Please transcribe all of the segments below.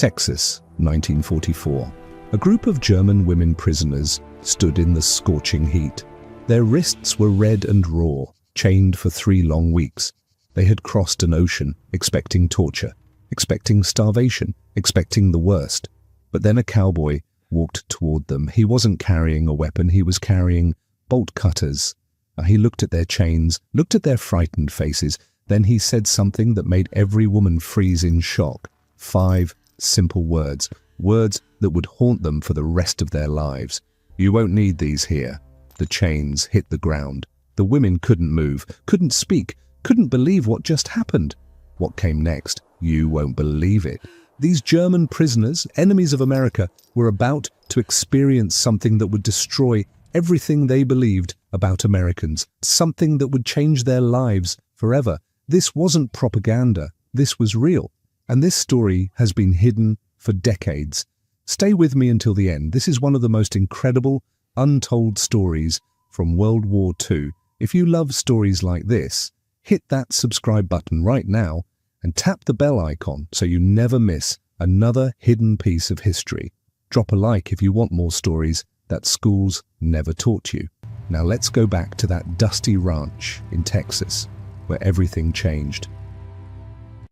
Texas, 1944. A group of German women prisoners stood in the scorching heat. Their wrists were red and raw, chained for 3 long weeks. They had crossed an ocean, expecting torture, expecting starvation, expecting the worst. But then a cowboy walked toward them. He wasn't carrying a weapon, he was carrying bolt cutters. He looked at their chains, looked at their frightened faces. Then he said something that made every woman freeze in shock. 5 simple words, words that would haunt them for the rest of their lives. "You won't need these here." The chains hit the ground. The women couldn't move, couldn't speak, couldn't believe what just happened. What came next? You won't believe it. These German prisoners, enemies of America, were about to experience something that would destroy everything they believed about Americans, something that would change their lives forever. This wasn't propaganda, this was real. And this story has been hidden for decades. Stay with me until the end. This is one of the most incredible, untold stories from World War II. If you love stories like this, hit that subscribe button right now and tap the bell icon so you never miss another hidden piece of history. Drop a like if you want more stories that schools never taught you. Now let's go back to that dusty ranch in Texas, where everything changed.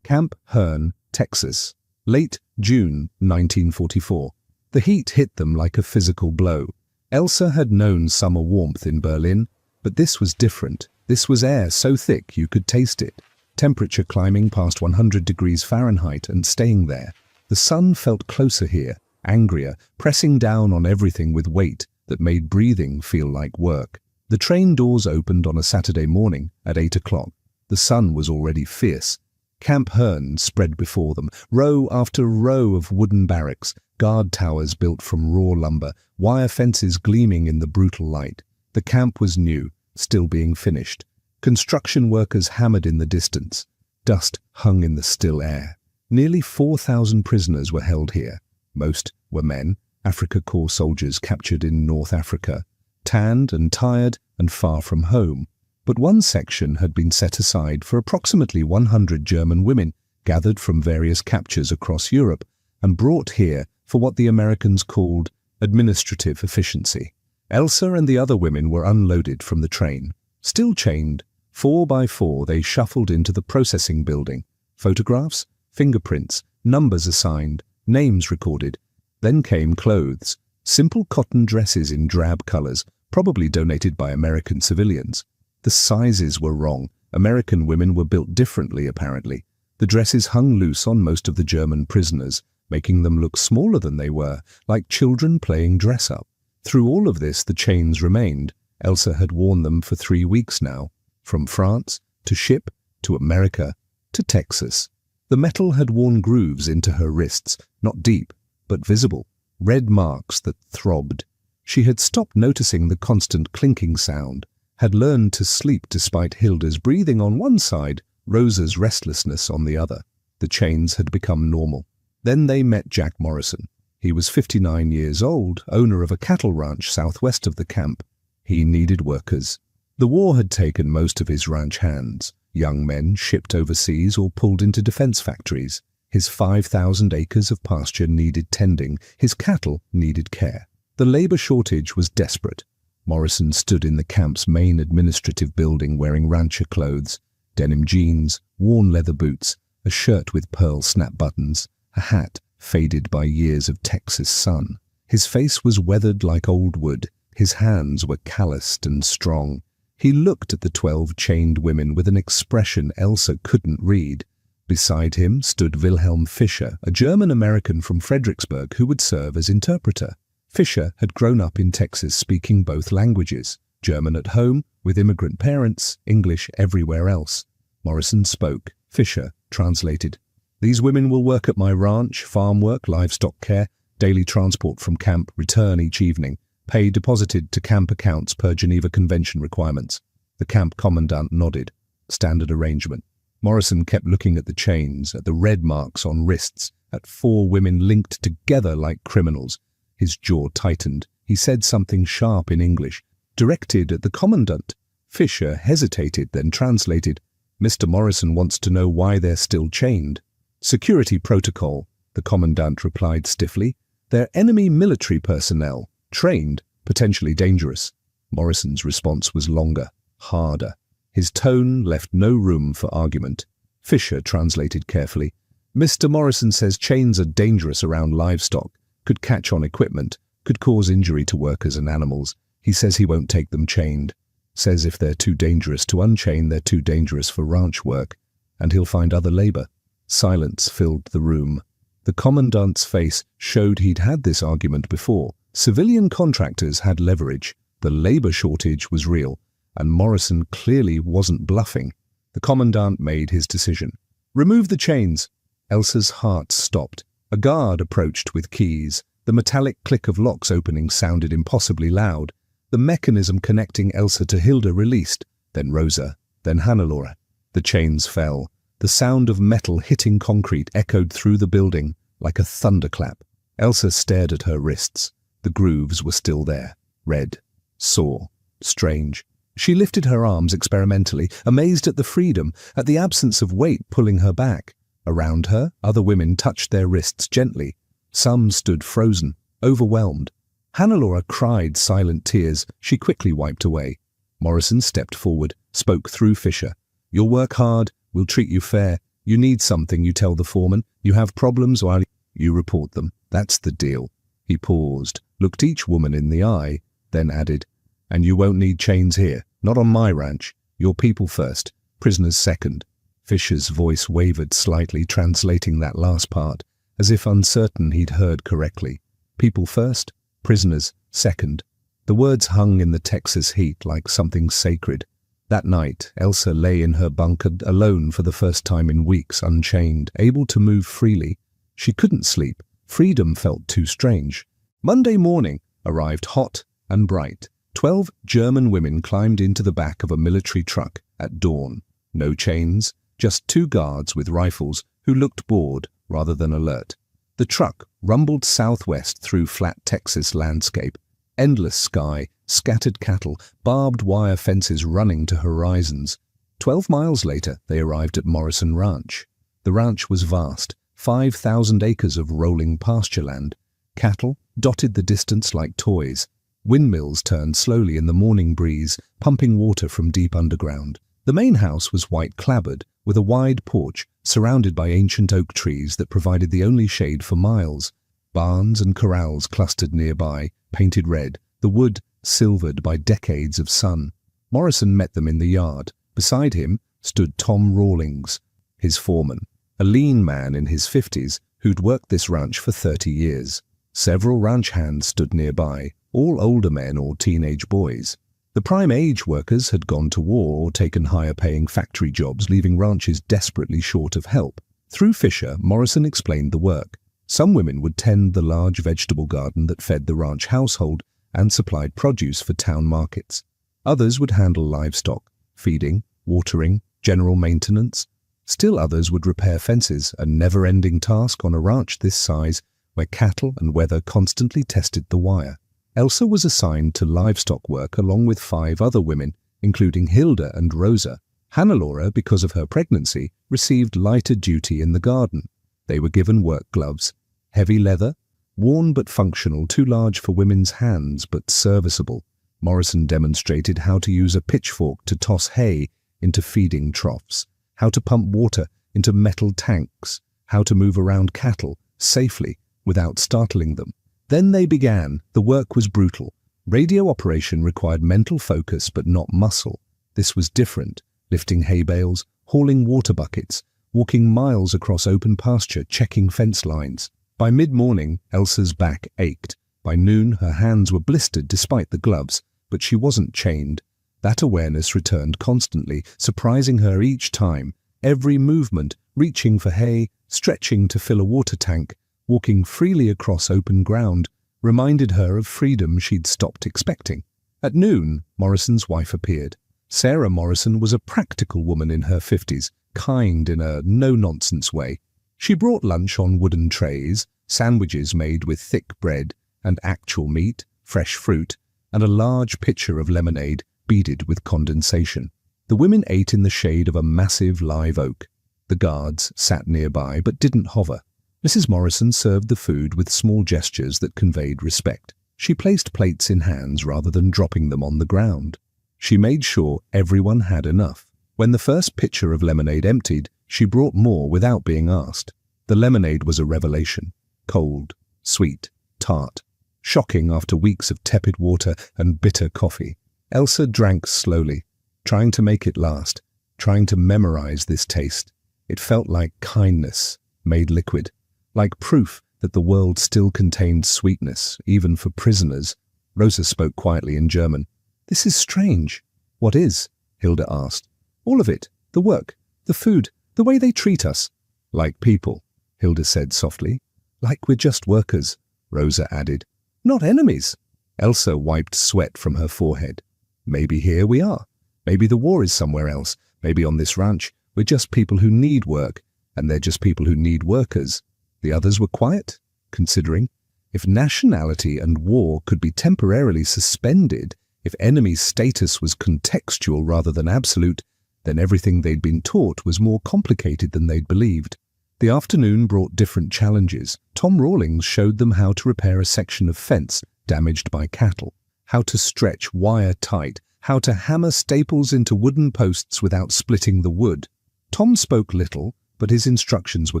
Camp Hearn, Texas, late June 1944. The heat hit them like a physical blow. Elsa had known summer warmth in Berlin, but this was different. This was air so thick you could taste it. Temperature climbing past 100 degrees Fahrenheit and staying there. The sun felt closer here, angrier, pressing down on everything with weight that made breathing feel like work. The train doors opened on a Saturday morning at 8 o'clock. The sun was already fierce. Camp Hearn spread before them, row after row of wooden barracks, guard towers built from raw lumber, wire fences gleaming in the brutal light. The camp was new, still being finished. Construction workers hammered in the distance. Dust hung in the still air. Nearly 4,000 prisoners were held here. Most were men, Afrika Korps soldiers captured in North Africa, tanned and tired and far from home. But one section had been set aside for approximately 100 German women gathered from various captures across Europe and brought here for what the Americans called administrative efficiency. Elsa and the other women were unloaded from the train. Still chained, 4 by 4 they shuffled into the processing building. Photographs, fingerprints, numbers assigned, names recorded. Then came clothes, simple cotton dresses in drab colors, probably donated by American civilians. The sizes were wrong. American women were built differently, apparently. The dresses hung loose on most of the German prisoners, making them look smaller than they were, like children playing dress-up. Through all of this, the chains remained. Elsa had worn them for 3 weeks now, from France to ship to America to Texas. The metal had worn grooves into her wrists, not deep, but visible, red marks that throbbed. She had stopped noticing the constant clinking sound, had learned to sleep despite Hilda's breathing on one side, Rosa's restlessness on the other. The chains had become normal. Then they met Jack Morrison. He was 59 years old, owner of a cattle ranch southwest of the camp. He needed workers. The war had taken most of his ranch hands. Young men shipped overseas or pulled into defense factories. His 5,000 acres of pasture needed tending. His cattle needed care. The labor shortage was desperate. Morrison stood in the camp's main administrative building wearing rancher clothes, denim jeans, worn leather boots, a shirt with pearl snap buttons, a hat faded by years of Texas sun. His face was weathered like old wood. His hands were calloused and strong. He looked at the 12 chained women with an expression Elsa couldn't read. Beside him stood Wilhelm Fischer, a German-American from Fredericksburg who would serve as interpreter. Fischer had grown up in Texas speaking both languages, German at home, with immigrant parents, English everywhere else. Morrison spoke. Fischer translated. "These women will work at my ranch, farm work, livestock care, daily transport from camp, return each evening, pay deposited to camp accounts per Geneva Convention requirements." The camp commandant nodded. Standard arrangement. Morrison kept looking at the chains, at the red marks on wrists, at 4 women linked together like criminals. His jaw tightened. He said something sharp in English, directed at the commandant. Fischer hesitated, then translated. "Mr. Morrison wants to know why they're still chained." "Security protocol." The commandant replied stiffly. They're enemy military personnel, trained, potentially dangerous. Morrison's response was longer, harder. His tone left no room for argument. Fisher translated carefully. Mr. Morrison says chains are dangerous around livestock, could catch on equipment, could cause injury to workers and animals. He says he won't take them chained. Says if they're too dangerous to unchain, they're too dangerous for ranch work, and he'll find other labor. Silence filled the room. The commandant's face showed he'd had this argument before. Civilian contractors had leverage. The labor shortage was real, and Morrison clearly wasn't bluffing. The commandant made his decision. Remove the chains. Elsa's heart stopped. A guard approached with keys. The metallic click of locks opening sounded impossibly loud. The mechanism connecting Elsa to Hilda released, then Rosa, then Hannelore. The chains fell. The sound of metal hitting concrete echoed through the building like a thunderclap. Elsa stared at her wrists. The grooves were still there, red, sore, strange. She lifted her arms experimentally, amazed at the freedom, at the absence of weight pulling her back. Around her, other women touched their wrists gently. Some stood frozen, overwhelmed. Hannelore cried silent tears she quickly wiped away. Morrison stepped forward, spoke through Fisher. You'll work hard, we'll treat you fair. You need something, you tell the foreman. You have problems, or you report them. That's the deal. He paused, looked each woman in the eye, then added, and you won't need chains here, not on my ranch. Your people first, prisoners second. Fisher's voice wavered slightly, translating that last part, as if uncertain he'd heard correctly. People first, prisoners second. The words hung in the Texas heat like something sacred. That night, Elsa lay in her bunker alone for the first time in weeks, unchained, able to move freely. She couldn't sleep. Freedom felt too strange. Monday morning arrived hot and bright. 12 German women climbed into the back of a military truck at dawn. No chains, just 2 guards with rifles who looked bored rather than alert. The truck rumbled southwest through flat Texas landscape. Endless sky, scattered cattle, barbed wire fences running to horizons. 12 miles later, they arrived at Morrison Ranch. The ranch was vast, 5,000 acres of rolling pasture land. Cattle dotted the distance like toys. Windmills turned slowly in the morning breeze, pumping water from deep underground. The main house was white-clabbered, with a wide porch surrounded by ancient oak trees that provided the only shade for miles. Barns and corrals clustered nearby, painted red, the wood silvered by decades of sun. Morrison met them in the yard. Beside him stood Tom Rawlings, his foreman, a lean man in his 50s who'd worked this ranch for 30 years. Several ranch hands stood nearby, all older men or teenage boys. The prime age workers had gone to war or taken higher-paying factory jobs, leaving ranches desperately short of help. Through Fisher, Morrison explained the work. Some women would tend the large vegetable garden that fed the ranch household and supplied produce for town markets. Others would handle livestock, feeding, watering, general maintenance. Still others would repair fences, a never-ending task on a ranch this size where cattle and weather constantly tested the wire. Elsa was assigned to livestock work along with 5 other women, including Hilda and Rosa. Hannelore, because of her pregnancy, received lighter duty in the garden. They were given work gloves, heavy leather, worn but functional, too large for women's hands but serviceable. Morrison demonstrated how to use a pitchfork to toss hay into feeding troughs, how to pump water into metal tanks, how to move around cattle safely without startling them. Then they began. The work was brutal. Radio operation required mental focus but not muscle. This was different, lifting hay bales, hauling water buckets, walking miles across open pasture, checking fence lines. By mid-morning, Elsa's back ached. By noon, her hands were blistered despite the gloves, but she wasn't chained. That awareness returned constantly, surprising her each time. Every movement, reaching for hay, stretching to fill a water tank, walking freely across open ground, reminded her of freedom she'd stopped expecting. At noon, Morrison's wife appeared. Sarah Morrison was a practical woman in her 50s, kind in a no-nonsense way. She brought lunch on wooden trays, sandwiches made with thick bread and actual meat, fresh fruit, and a large pitcher of lemonade beaded with condensation. The women ate in the shade of a massive live oak. The guards sat nearby but didn't hover. Mrs. Morrison served the food with small gestures that conveyed respect. She placed plates in hands rather than dropping them on the ground. She made sure everyone had enough. When the first pitcher of lemonade emptied, she brought more without being asked. The lemonade was a revelation. Cold, sweet, tart. Shocking after weeks of tepid water and bitter coffee. Elsa drank slowly, trying to make it last, trying to memorize this taste. It felt like kindness, made liquid, like proof that the world still contained sweetness, even for prisoners. Rosa spoke quietly in German. "This is strange." "What is?" Hilda asked. "All of it. The work, the food, the way they treat us." "Like people," Hilda said softly. "Like we're just workers," Rosa added. "Not enemies." Elsa wiped sweat from her forehead. "Maybe here we are. Maybe the war is somewhere else. Maybe on this ranch we're just people who need work, and they're just people who need workers." The others were quiet, considering. If nationality and war could be temporarily suspended, if enemy status was contextual rather than absolute, then everything they'd been taught was more complicated than they'd believed. The afternoon brought different challenges. Tom Rawlings showed them how to repair a section of fence damaged by cattle, how to stretch wire tight, how to hammer staples into wooden posts without splitting the wood. Tom spoke little, but his instructions were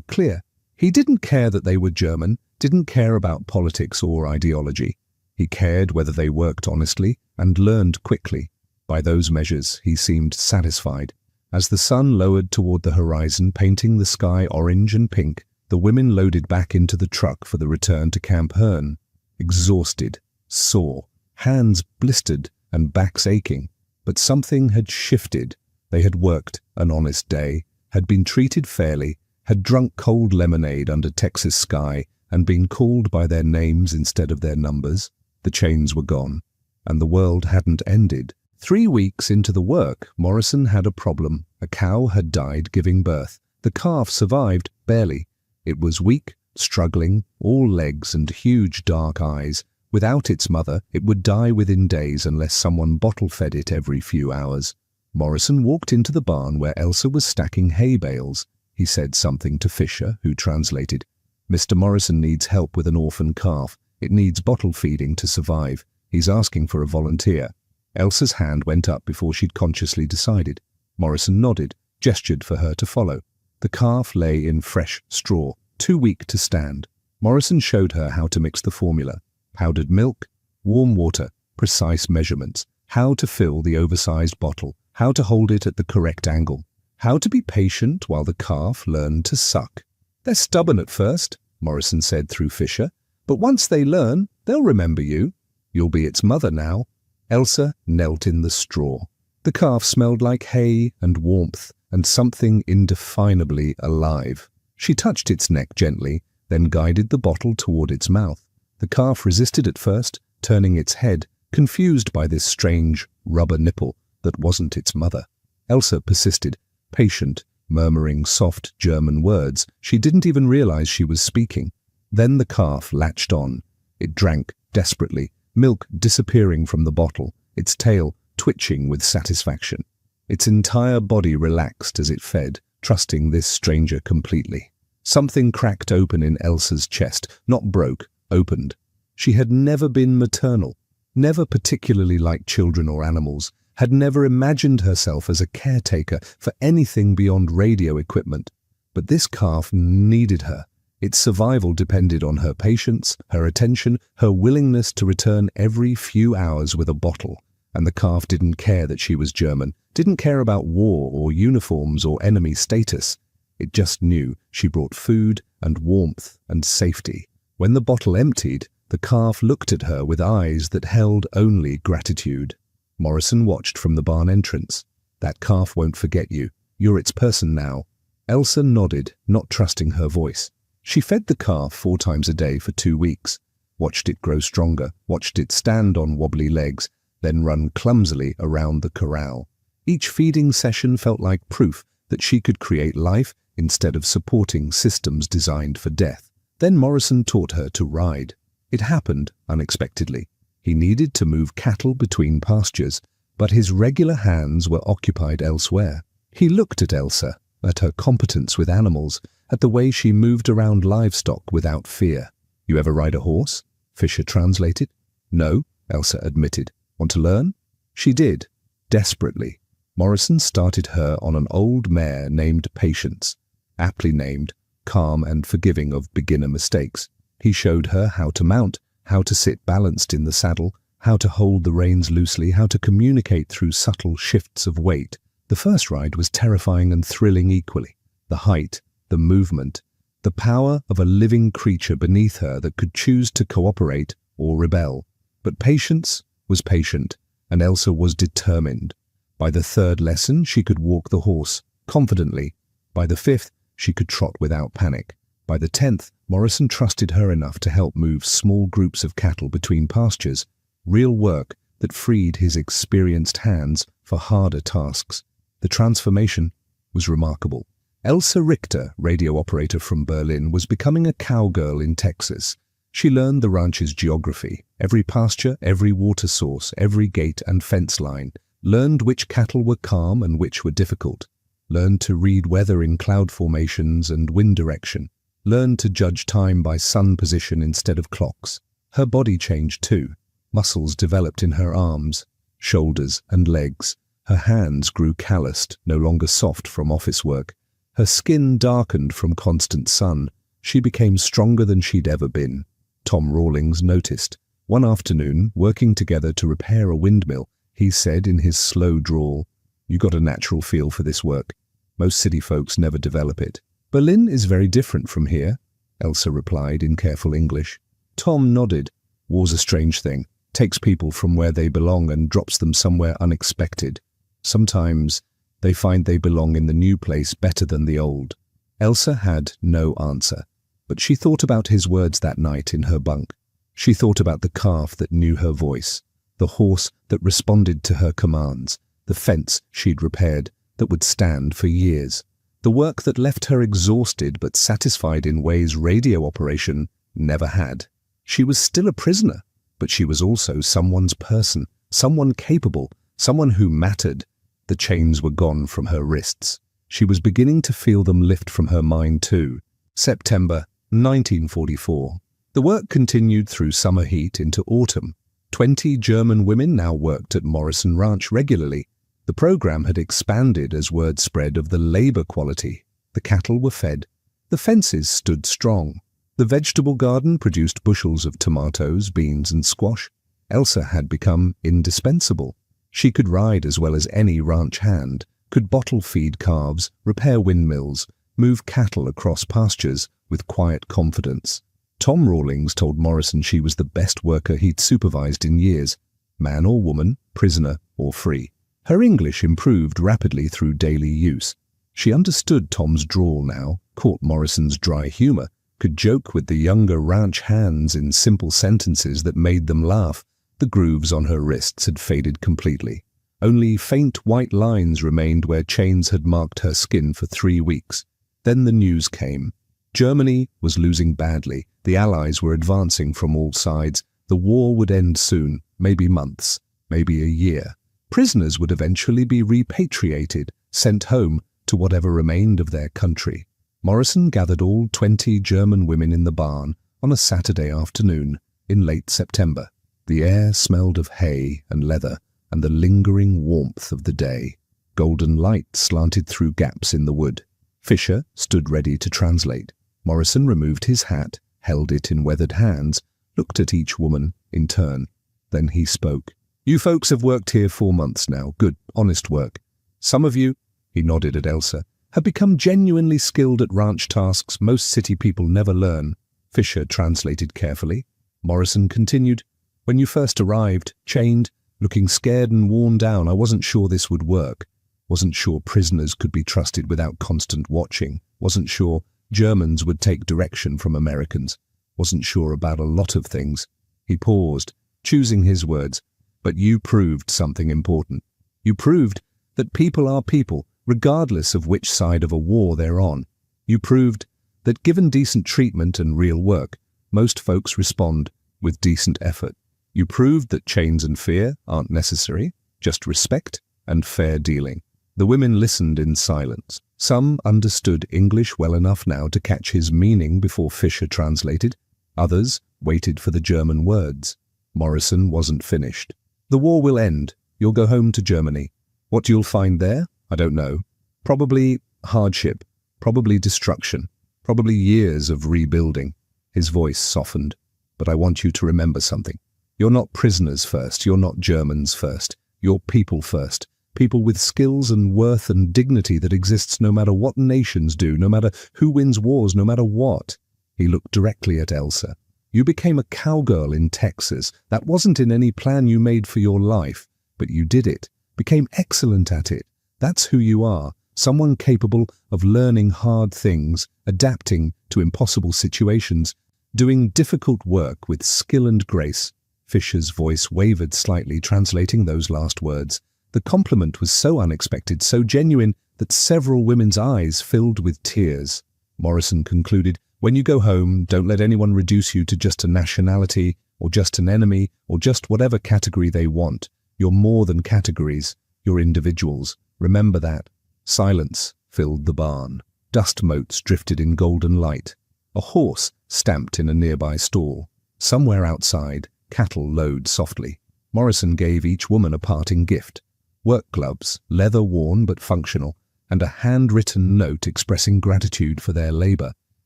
clear. He didn't care that they were German, didn't care about politics or ideology. He cared whether they worked honestly and learned quickly. By those measures, he seemed satisfied. As the sun lowered toward the horizon, painting the sky orange and pink, the women loaded back into the truck for the return to Camp Hearn. Exhausted, sore, hands blistered and backs aching. But something had shifted. They had worked an honest day, had been treated fairly, had drunk cold lemonade under Texas sky and been called by their names instead of their numbers. The chains were gone, and the world hadn't ended. 3 weeks into the work, Morrison had a problem. A cow had died giving birth. The calf survived, barely. It was weak, struggling, all legs and huge dark eyes. Without its mother, it would die within days unless someone bottle-fed it every few hours. Morrison walked into the barn where Elsa was stacking hay bales. He said something to Fisher, who translated. "Mr. Morrison needs help with an orphan calf. It needs bottle feeding to survive. He's asking for a volunteer." Elsa's hand went up before she'd consciously decided. Morrison nodded, gestured for her to follow. The calf lay in fresh straw, too weak to stand. Morrison showed her how to mix the formula. Powdered milk, warm water, precise measurements, how to fill the oversized bottle, how to hold it at the correct angle, how to be patient while the calf learned to suck. "They're stubborn at first," Morrison said through Fisher, "but once they learn, they'll remember you. You'll be its mother now." Elsa knelt in the straw. The calf smelled like hay and warmth and something indefinably alive. She touched its neck gently, then guided the bottle toward its mouth. The calf resisted at first, turning its head, confused by this strange rubber nipple that wasn't its mother. Elsa persisted, patient, murmuring soft German words. She didn't even realize she was speaking. Then the calf latched on. It drank desperately, milk disappearing from the bottle, its tail twitching with satisfaction. Its entire body relaxed as it fed, trusting this stranger completely. Something cracked open in Elsa's chest, not broke, opened. She had never been maternal, never particularly liked children or animals, had never imagined herself as a caretaker for anything beyond radio equipment. But this calf needed her. Its survival depended on her patience, her attention, her willingness to return every few hours with a bottle. And the calf didn't care that she was German, didn't care about war or uniforms or enemy status. It just knew she brought food and warmth and safety. When the bottle emptied, the calf looked at her with eyes that held only gratitude. Morrison watched from the barn entrance. "That calf won't forget you. You're its person now." Elsa nodded, not trusting her voice. She fed the calf 4 times a day for 2 weeks, watched it grow stronger, watched it stand on wobbly legs, then run clumsily around the corral. Each feeding session felt like proof that she could create life instead of supporting systems designed for death. Then Morrison taught her to ride. It happened unexpectedly. He needed to move cattle between pastures, but his regular hands were occupied elsewhere. He looked at Elsa, at her competence with animals, at the way she moved around livestock without fear. "You ever ride a horse?" Fisher translated. "No," Elsa admitted. "Want to learn?" She did, desperately. Morrison started her on an old mare named Patience, aptly named, calm and forgiving of beginner mistakes. He showed her how to mount, how to sit balanced in the saddle, how to hold the reins loosely, how to communicate through subtle shifts of weight. The first ride was terrifying and thrilling equally. The height, the movement, the power of a living creature beneath her that could choose to cooperate or rebel. But Patience was patient, and Elsa was determined. By the third lesson, she could walk the horse confidently. By the fifth, she could trot without panic. By the 10th, Morrison trusted her enough to help move small groups of cattle between pastures, real work that freed his experienced hands for harder tasks. The transformation was remarkable. Elsa Richter, radio operator from Berlin, was becoming a cowgirl in Texas. She learned the ranch's geography, every pasture, every water source, every gate and fence line, learned which cattle were calm and which were difficult, learned to read weather in cloud formations and wind direction, learned to judge time by sun position instead of clocks. Her body changed too. Muscles developed in her arms, shoulders and legs. Her hands grew calloused, no longer soft from office work. Her skin darkened from constant sun. She became stronger than she'd ever been. Tom Rawlings noticed. One afternoon, working together to repair a windmill, he said in his slow drawl, "You got a natural feel for this work. Most city folks never develop it." "Berlin is very different from here," Elsa replied in careful English. Tom nodded. "War's a strange thing. Takes people from where they belong and drops them somewhere unexpected. Sometimes they find they belong in the new place better than the old." Elsa had no answer, but she thought about his words that night in her bunk. She thought about the calf that knew her voice, the horse that responded to her commands, the fence she'd repaired that would stand for years, the work that left her exhausted but satisfied in ways radio operation never had. She was still a prisoner, but she was also someone's person, someone capable, someone who mattered. The chains were gone from her wrists. She was beginning to feel them lift from her mind too. September 1944. The work continued through summer heat into autumn. 20 German women now worked at Morrison Ranch regularly. The program had expanded as word spread of the labor quality. The cattle were fed. The fences stood strong. The vegetable garden produced bushels of tomatoes, beans and squash. Elsa had become indispensable. She could ride as well as any ranch hand, could bottle feed calves, repair windmills, move cattle across pastures with quiet confidence. Tom Rawlings told Morrison she was the best worker he'd supervised in years, man or woman, prisoner or free. Her English improved rapidly through daily use. She understood Tom's drawl now, caught Morrison's dry humor, could joke with the younger ranch hands in simple sentences that made them laugh. The grooves on her wrists had faded completely. Only faint white lines remained where chains had marked her skin for 3 weeks. Then the news came. Germany was losing badly. The Allies were advancing from all sides. The war would end soon, maybe months, maybe a year. Prisoners would eventually be repatriated, sent home to whatever remained of their country. Morrison gathered all 20 German women in the barn on a Saturday afternoon in late September. The air smelled of hay and leather and the lingering warmth of the day. Golden light slanted through gaps in the wood. Fisher stood ready to translate. Morrison removed his hat, held it in weathered hands, looked at each woman in turn. Then he spoke. "You folks have worked here 4 months now. Good, honest work. Some of you," he nodded at Elsa, "have become genuinely skilled at ranch tasks most city people never learn." Fisher translated carefully. Morrison continued. "When you first arrived, chained, looking scared and worn down, I wasn't sure this would work. Wasn't sure prisoners could be trusted without constant watching. Wasn't sure Germans would take direction from Americans. Wasn't sure about a lot of things." He paused, choosing his words. "But you proved something important. You proved that people are people, regardless of which side of a war they're on. You proved that given decent treatment and real work, most folks respond with decent effort. You proved that chains and fear aren't necessary, just respect and fair dealing." The women listened in silence. Some understood English well enough now to catch his meaning before Fisher translated. Others waited for the German words. Morrison wasn't finished. "The war will end. You'll go home to Germany. What you'll find there, I don't know. Probably hardship, probably destruction, probably years of rebuilding." His voice softened. "But I want you to remember something. You're not prisoners first. You're not Germans first. You're people first. People with skills and worth and dignity that exists no matter what nations do, no matter who wins wars, no matter what." He looked directly at Elsa. "You became a cowgirl in Texas. That wasn't in any plan you made for your life, but you did it, became excellent at it. That's who you are, someone capable of learning hard things, adapting to impossible situations, doing difficult work with skill and grace." Fisher's voice wavered slightly, translating those last words. The compliment was so unexpected, so genuine, that several women's eyes filled with tears. Morrison concluded, "When you go home, don't let anyone reduce you to just a nationality, or just an enemy, or just whatever category they want. You're more than categories. You're individuals. Remember that." Silence filled the barn. Dust motes drifted in golden light. A horse stamped in a nearby stall. Somewhere outside, cattle lowed softly. Morrison gave each woman a parting gift. Work gloves, leather-worn but functional, and a handwritten note expressing gratitude for their labor.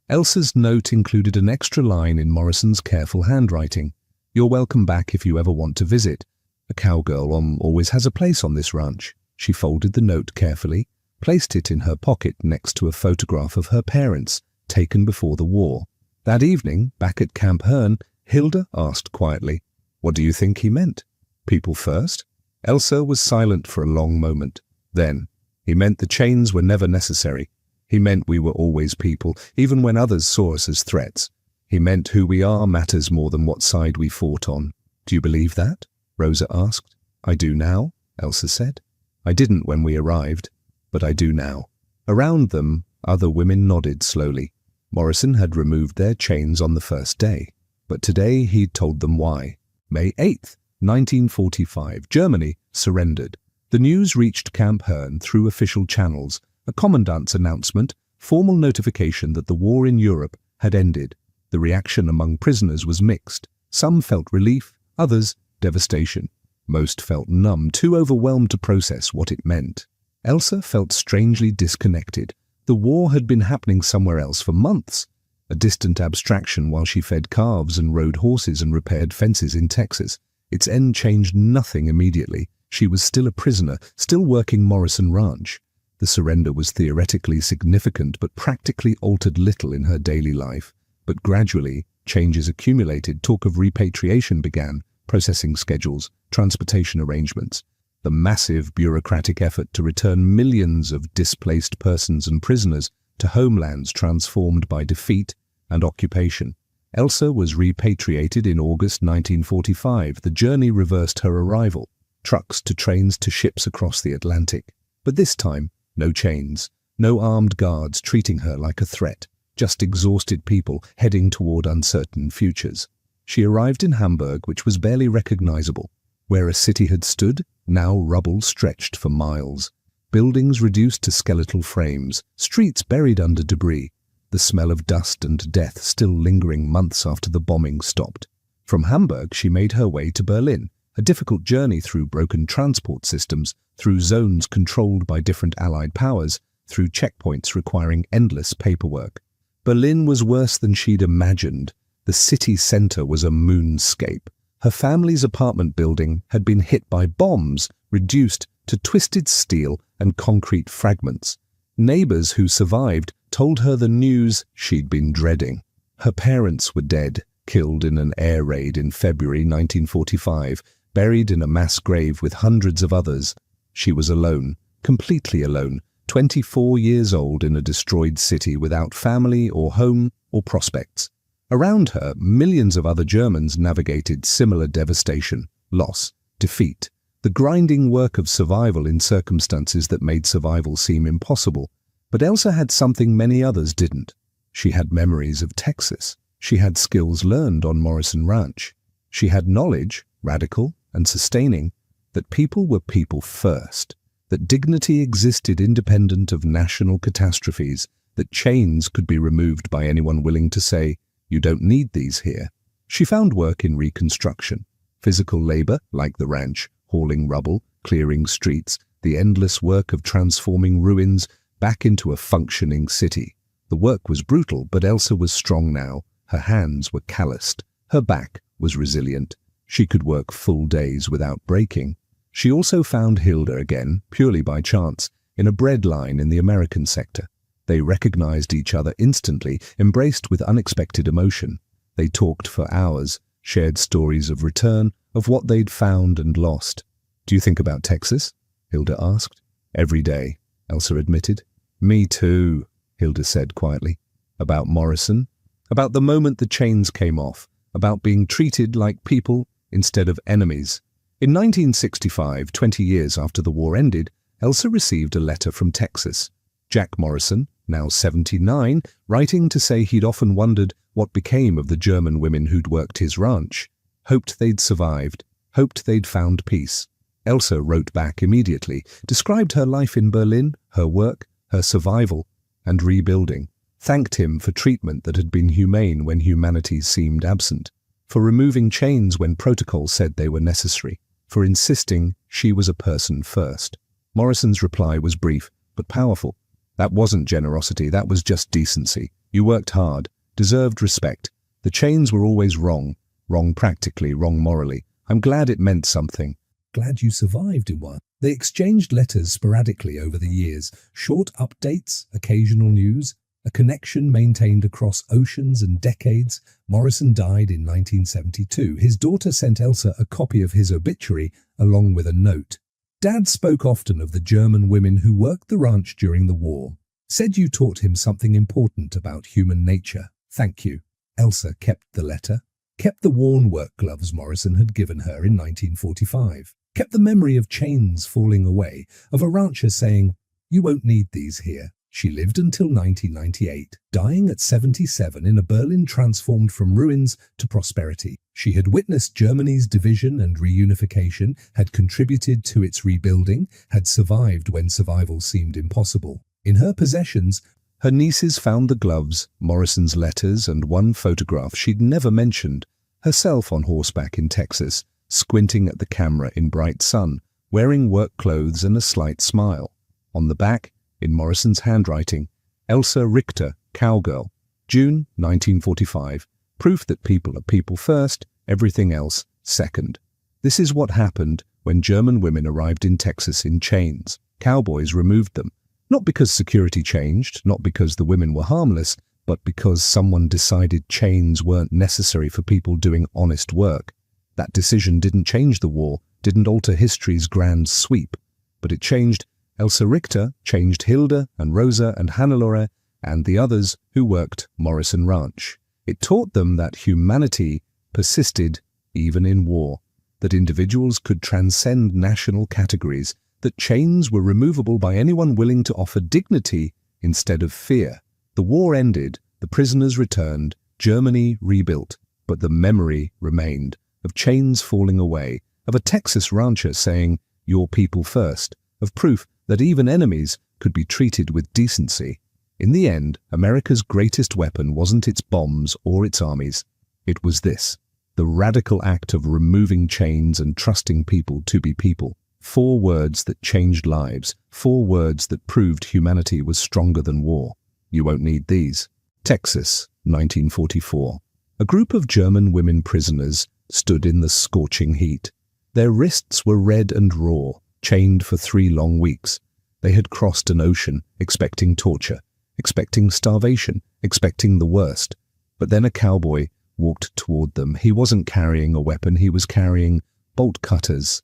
Elsa's note included an extra line in Morrison's careful handwriting. "You're welcome back if you ever want to visit. A cowgirl always has a place on this ranch." She folded the note carefully, placed it in her pocket next to a photograph of her parents, taken before the war. That evening, back at Camp Hearn, Hilda asked quietly, "What do you think he meant? People first?" Elsa was silent for a long moment. Then, "He meant the chains were never necessary. He meant we were always people, even when others saw us as threats. He meant who we are matters more than what side we fought on." "Do you believe that?" Rosa asked. "I do now," Elsa said. "I didn't when we arrived, but I do now." Around them, other women nodded slowly. Morrison had removed their chains on the first day, but today he'd told them why. May 8th, 1945, Germany surrendered. The news reached Camp Hearn through official channels, a commandant's announcement, formal notification that the war in Europe had ended. The reaction among prisoners was mixed. Some felt relief, others devastation. Most felt numb, too overwhelmed to process what it meant. Elsa felt strangely disconnected. The war had been happening somewhere else for months, a distant abstraction while she fed calves and rode horses and repaired fences in Texas. Its end changed nothing immediately. She was still a prisoner, still working Morrison Ranch. The surrender was theoretically significant but practically altered little in her daily life. But gradually, changes accumulated. Talk of repatriation began, processing schedules, transportation arrangements. The massive bureaucratic effort to return millions of displaced persons and prisoners to homelands transformed by defeat and occupation. Elsa was repatriated in August 1945. The journey reversed her arrival. Trucks to trains to ships across the Atlantic. But this time, no chains, no armed guards treating her like a threat, just exhausted people heading toward uncertain futures. She arrived in Hamburg, which was barely recognizable. Where a city had stood, now rubble stretched for miles. Buildings reduced to skeletal frames, streets buried under debris, the smell of dust and death still lingering months after the bombing stopped. From Hamburg, she made her way to Berlin, a difficult journey through broken transport systems, through zones controlled by different Allied powers, through checkpoints requiring endless paperwork. Berlin was worse than she'd imagined. The city center was a moonscape. Her family's apartment building had been hit by bombs, reduced to twisted steel and concrete fragments. Neighbors who survived told her the news she'd been dreading. Her parents were dead, killed in an air raid in February 1945, buried in a mass grave with hundreds of others. She was alone, completely alone, 24 years old in a destroyed city without family or home or prospects. Around her, millions of other Germans navigated similar devastation, loss, defeat, the grinding work of survival in circumstances that made survival seem impossible. But Elsa had something many others didn't. She had memories of Texas. She had skills learned on Morrison Ranch. She had knowledge, radical and sustaining, that people were people first, that dignity existed independent of national catastrophes, that chains could be removed by anyone willing to say, "You don't need these here." She found work in reconstruction, physical labor like the ranch, hauling rubble, clearing streets, the endless work of transforming ruins back into a functioning city. The work was brutal, but Elsa was strong now. Her hands were calloused. Her back was resilient. She could work full days without breaking. She also found Hilda again, purely by chance, in a bread line in the American sector. They recognized each other instantly, embraced with unexpected emotion. They talked for hours, shared stories of return, of what they'd found and lost. "Do you think about Texas?" Hilda asked. "Every day," Elsa admitted. "Me too," Hilda said quietly. "About Morrison? About the moment the chains came off, about being treated like people instead of enemies." In 1965, 20 years after the war ended, Elsa received a letter from Texas. Jack Morrison, now 79, writing to say he'd often wondered what became of the German women who'd worked his ranch, hoped they'd survived, hoped they'd found peace. Elsa wrote back immediately, described her life in Berlin, her work, her survival, and rebuilding, thanked him for treatment that had been humane when humanity seemed absent, for removing chains when protocol said they were necessary, for insisting she was a person first. Morrison's reply was brief, but powerful. "That wasn't generosity, that was just decency. You worked hard, deserved respect. The chains were always wrong, wrong practically, wrong morally. I'm glad it meant something." "Glad you survived, Iwan." They exchanged letters sporadically over the years, short updates, occasional news, a connection maintained across oceans and decades. Morrison died in 1972. His daughter sent Elsa a copy of his obituary along with a note. "Dad spoke often of the German women who worked the ranch during the war. Said you taught him something important about human nature. Thank you." Elsa kept the letter, kept the worn work gloves Morrison had given her in 1945, kept the memory of chains falling away, of a rancher saying, "You won't need these here." She lived until 1998, dying at 77 in a Berlin transformed from ruins to prosperity. She had witnessed Germany's division and reunification, had contributed to its rebuilding, had survived when survival seemed impossible. In her possessions, her nieces found the gloves, Morrison's letters, and one photograph she'd never mentioned, herself on horseback in Texas, squinting at the camera in bright sun, wearing work clothes and a slight smile. On the back, in Morrison's handwriting, "Elsa Richter, cowgirl, June 1945, proof that people are people first, everything else second." This is what happened when German women arrived in Texas in chains. Cowboys removed them, not because security changed, not because the women were harmless, but because someone decided chains weren't necessary for people doing honest work. That decision didn't change the war, didn't alter history's grand sweep, but it changed Elsa Richter, changed Hilda and Rosa and Hannelore and the others who worked Morrison Ranch. It taught them that humanity persisted even in war, that individuals could transcend national categories, that chains were removable by anyone willing to offer dignity instead of fear. The war ended, the prisoners returned, Germany rebuilt, but the memory remained of chains falling away, of a Texas rancher saying, "Your people first," of proof that even enemies could be treated with decency. In the end, America's greatest weapon wasn't its bombs or its armies. It was this, the radical act of removing chains and trusting people to be people. 4 words that changed lives, 4 words that proved humanity was stronger than war. You won't need these. Texas, 1944. A group of German women prisoners stood in the scorching heat. Their wrists were red and raw, chained for 3 long weeks. They had crossed an ocean, expecting torture, expecting starvation, expecting the worst. But then a cowboy walked toward them. He wasn't carrying a weapon, he was carrying bolt cutters.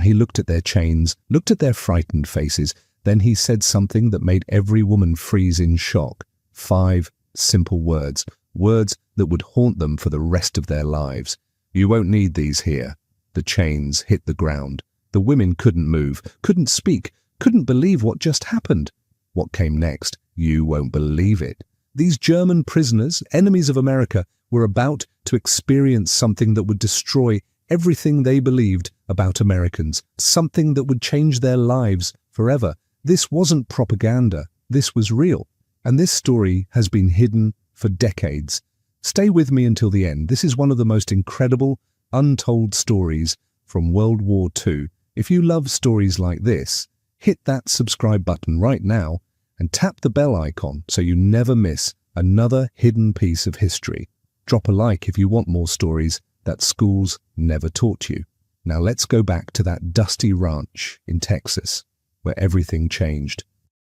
He looked at their chains, looked at their frightened faces, then he said something that made every woman freeze in shock. 5 simple words, words that would haunt them for the rest of their lives. "You won't need these here." The chains hit the ground. The women couldn't move, couldn't speak, couldn't believe what just happened. What came next? You won't believe it. These German prisoners, enemies of America, were about to experience something that would destroy everything they believed about Americans, something that would change their lives forever. This wasn't propaganda, this was real. And this story has been hidden for decades. Stay with me until the end. This is one of the most incredible, untold stories from World War II. If you love stories like this, hit that subscribe button right now and tap the bell icon so you never miss another hidden piece of history. Drop a like if you want more stories that schools never taught you. Now let's go back to that dusty ranch in Texas where everything changed.